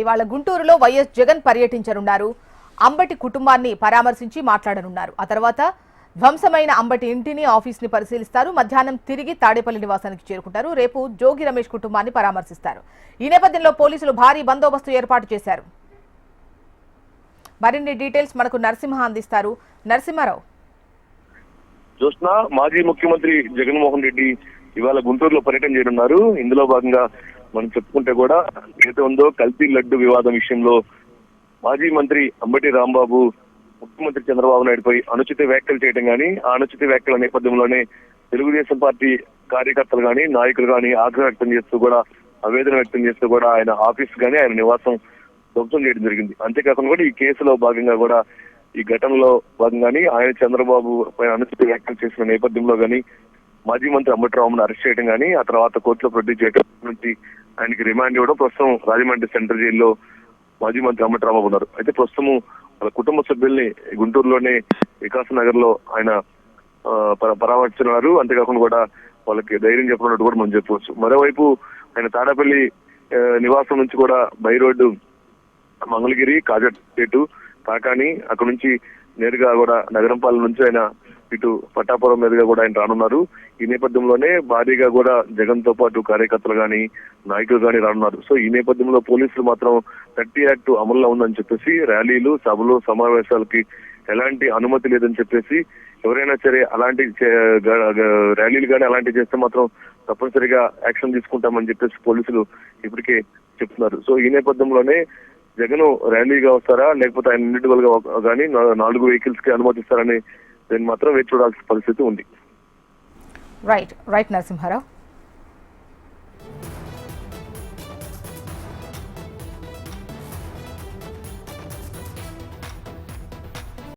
ఇవాళ గుంటూరులో వైఎస్ జగన్ పర్యటించనున్నారు. అంబటి కుటుంబాన్ని పరామర్శించి మాట్లాడనున్నారు. ఆ తర్వాత ధ్వంసమైన అంబటి ఇంటిని, ఆఫీస్ ని పరిశీలిస్తారు. మధ్యాహ్నం తిరిగి తాడేపల్లి నివాసానికి చేరుకుంటారు. రేపు జోగి రమేష్ కుటుంబాన్ని పరామర్శిస్తారు. ఈ నేపథ్యంలో పోలీసులు భారీ బందోబస్తు ఏర్పాటు చేశారు. మరిన్ని డీటెయిల్స్ మనకు నరసింహ అందిస్తారు. నరసింహారావు. చూస్తున్నా మాజీ ముఖ్యమంత్రి జగన్మోహన్ రెడ్డి ఇవాళ గుంటూరులో పర్యటన చేయనున్నారు. ఇందులో భాగంగా మనం చెప్పుకుంటే కూడా ఏదైతే ఉందో కల్తీ లడ్డు వివాదం విషయంలో మాజీ మంత్రి అంబటి రాంబాబు ముఖ్యమంత్రి చంద్రబాబు నాయుడుపై అనుచిత వ్యాఖ్యలు చేయడం కానీ, ఆ అనుచిత వ్యాఖ్యల నేపథ్యంలోనే తెలుగుదేశం పార్టీ కార్యకర్తలు కానీ, నాయకులు కానీ ఆగ్రహం వ్యక్తం చేస్తూ కూడా, ఆవేదన వ్యక్తం చేస్తూ కూడా ఆయన ఆఫీస్ కానీ ఆయన నివాసం ధ్వంసం చేయడం జరిగింది. అంతేకాకుండా కూడా ఈ కేసులో భాగంగా కూడా ఈ ఘటనలో భాగంగాని ఆయన చంద్రబాబు పైన అనుచిత వ్యాఖ్యలు చేసిన నేపథ్యంలో గానీ మాజీ మంత్రి అంబటి రాంబాబును అరెస్ట్ చేయడం కానీ, ఆ తర్వాత కోర్టులో ప్రొడ్యూస్ చేయడం నుంచి ఆయనకి రిమాండ్ ఇవ్వడం, ప్రస్తుతం రాజమండ్రి సెంట్రల్ జైల్లో మాజీ మంత్రి అంబటి రాంబాబు ఉన్నారు. అయితే ప్రస్తుతం వాళ్ళ కుటుంబ సభ్యుల్ని గుంటూరులోనే వికాస్ నగర్ లో ఆయన పరామర్శిస్తున్నారు. అంతేకాకుండా కూడా వాళ్ళకి ధైర్యం చెప్పినట్టు కూడా మనం చెప్పవచ్చు. మరోవైపు ఆయన తాడేపల్లి నివాసం నుంచి కూడా బై రోడ్డు మంగళగిరి, కాజాపేట, కాకాని, అక్కడ నుంచి నేరుగా కూడా నగరంపాలెం నుంచి ఆయన ఇటు పట్టాపురం మీదుగా కూడా ఆయన రానున్నారు. ఈ నేపథ్యంలోనే భారీగా కూడా జగన్ తో పాటు కార్యకర్తలు గాని, నాయకులు గాని రానున్నారు. సో ఈ నేపథ్యంలో పోలీసులు మాత్రం 30 యాక్ట్ అమల్లో ఉందని చెప్పేసి ర్యాలీలు, సభలు, సమావేశాలకి ఎలాంటి అనుమతి లేదని చెప్పేసి, ఎవరైనా సరే అలాంటి ర్యాలీలు కానీ అలాంటివి చేస్తే మాత్రం తప్పనిసరిగా యాక్షన్ తీసుకుంటామని చెప్పేసి పోలీసులు ఇప్పటికే చెప్తున్నారు. సో ఈ నేపథ్యంలోనే జగన్ ర్యాలీగా వస్తారా, లేకపోతే ఆయన ఇండివిజువల్ గా కానీ 4 వెహికల్స్ కి అనుమతిస్తారని దీన్ని మాత్రం వేచి చూడాల్సిన పరిస్థితి ఉంది. రైట్ నరసింహారావు.